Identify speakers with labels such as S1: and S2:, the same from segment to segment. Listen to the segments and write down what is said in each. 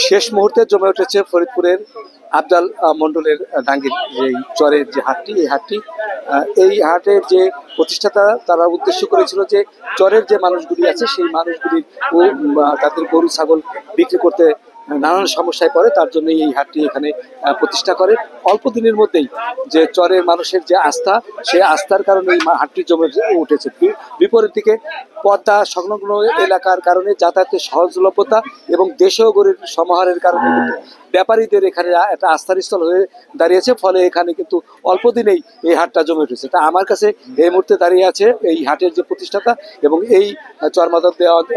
S1: শেষ মুহূর্তে জমে উঠেছে ফরিদপুরের আফজাল মন্ডলের ডাঙ্গির যে চরের যে হাটটি, এই হাটটি এই হাটের যে প্রতিষ্ঠাতা তারা উদ্দেশ্য করেছিল যে চরের যে মানুষগুলি আছে সেই মানুষগুলির তাদের গরু ছাগল বিক্রি করতে নানান সমস্যায় পড়ে, তার জন্য এই হাটটি এখানে প্রতিষ্ঠা করে। অল্প দিনের মধ্যেই যে চরের মানুষের যে আস্থা, সেই আস্থার কারণে এই হাটটি জমে উঠেছে। বিপরীত দিকে পদ্মা সংলগ্ন এলাকার কারণে যাতায়াতের সহজলভ্যতা এবং দেশীয় গরুর সমাহারের কারণে কিন্তু ব্যাপারীদের এখানে একটা আস্থার স্থল হয়ে দাঁড়িয়েছে। ফলে এখানে কিন্তু অল্প দিনেই এই হাটটা জমে উঠেছে। তা আমার কাছে এই মুহূর্তে দাঁড়িয়ে আছে এই হাটের যে প্রতিষ্ঠাতা এবং এই চরমাদক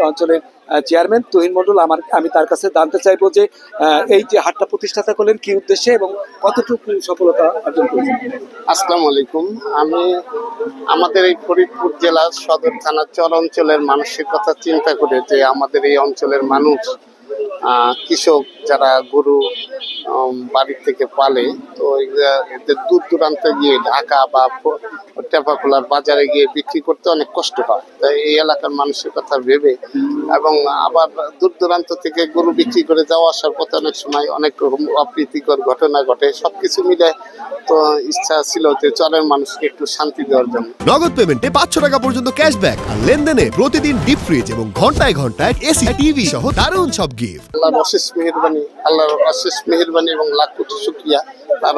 S1: অঞ্চলের চেয়ারম্যান তুহিন মণ্ডল। আমি তার কাছে জানতে চাইবো যে এই যে হাটটা প্রতিষ্ঠাতা করলেন কি উদ্দেশ্যে এবং কতটুকু সফলতা অর্জন করেছেন।
S2: আসসালামু আলাইকুম। আমি আমাদের এই ফরিদপুর জেলার সদর থানা চর অঞ্চলের মানুষের কথা চিন্তা করে যে আমাদের এই অঞ্চলের মানুষ কৃষক যারা গরু বাড়ির থেকে পালে, তো এদের দূর দূরান্তে গিয়ে ঢাকা বা টেপাখোলার বাজারে গিয়ে বিক্রি করতে অনেক কষ্ট হয়। তাই এই এলাকার মানুষের কথা ভেবে এবং আবার দূর দূরান্ত থেকে গরু বিক্রি করে যাওয়া আসার পথে অনেক সময় অনেক রকম অপ্রীতিকর ঘটনা ঘটে। সবকিছু মিলে তো ইচ্ছা ছিল যে চরের মানুষকে একটু শান্তি দেওয়ার জন্য।
S3: নগদ পেমেন্টে 500 টাকা পর্যন্ত ক্যাশব্যাক আর লেনদেনে প্রতিদিন ডিপ ফ্রিজ এবং ঘন্টায় ঘন্টায় এসি টিভি সহ দারুণ সব গিফট।
S2: আল্লাহর অশেষ মেহেরবানি এবং লাখ কোটি শুকরিয়া। তার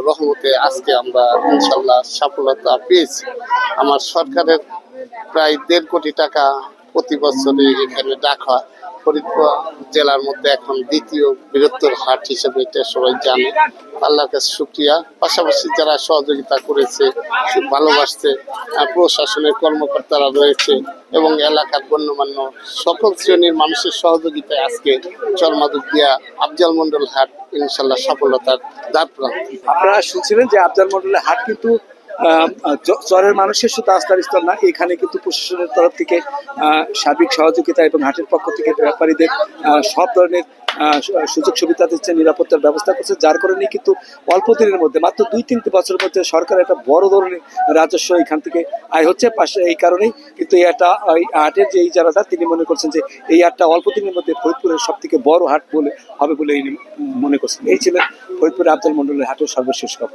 S2: রহমতে আজকে আমরা ইনশাল্লাহ সফলতা পেয়েছি। আমার সরকারের প্রায় 1.5 কোটি টাকা প্রতি বছরে এখানে ডাকা। ফরিদপুর জেলার মধ্যে এখন দ্বিতীয় বৃহত্তর হাট হিসেবে এটা সবাই জানে। আল্লাহর কাছে শুকরিয়া। পাশাপাশি যারা সহযোগিতা করেছে, ভালোবাসছে, প্রশাসনের কর্মকর্তারা রয়েছে এবং এলাকার গণ্যমান্য সকল শ্রেণীর মানুষের সহযোগিতায় আজকে চরমাদুকিয়া আফজাল মন্ডল হাট ইনশাল্লাহ সফলতার দ্বার প্রান্তে।
S1: আপনারা শুনছিলেন যে আফজাল মন্ডলের হাট কিন্তু চরের মানুষের শুধু আস্থার স্থল না, এখানে কিন্তু প্রশাসনের তরফ থেকে সার্বিক সহযোগিতা এবং হাটের পক্ষ থেকে ব্যাপারীদের সব ধরনের সুযোগ সুবিধা দিচ্ছে, নিরাপত্তার ব্যবস্থা করছে, যার কারণে কিন্তু অল্প দিনের মধ্যে মাত্র 2-3 বছরের মধ্যে সরকার একটা বড় ধরনের রাজস্ব এখান থেকে আয় হচ্ছে। পাশে এই কারণেই কিন্তু এই হাটের যে ইজারাদার তিনি মনে করছেন যে এই হাটটা অল্প দিনের মধ্যে ফরিদপুরের সব থেকে বড় হাট হবে বলে মনে করছেন। এই ছিলেন ফরিদপুরের আফজাল মন্ডলের হাটের সর্বশেষ খবর।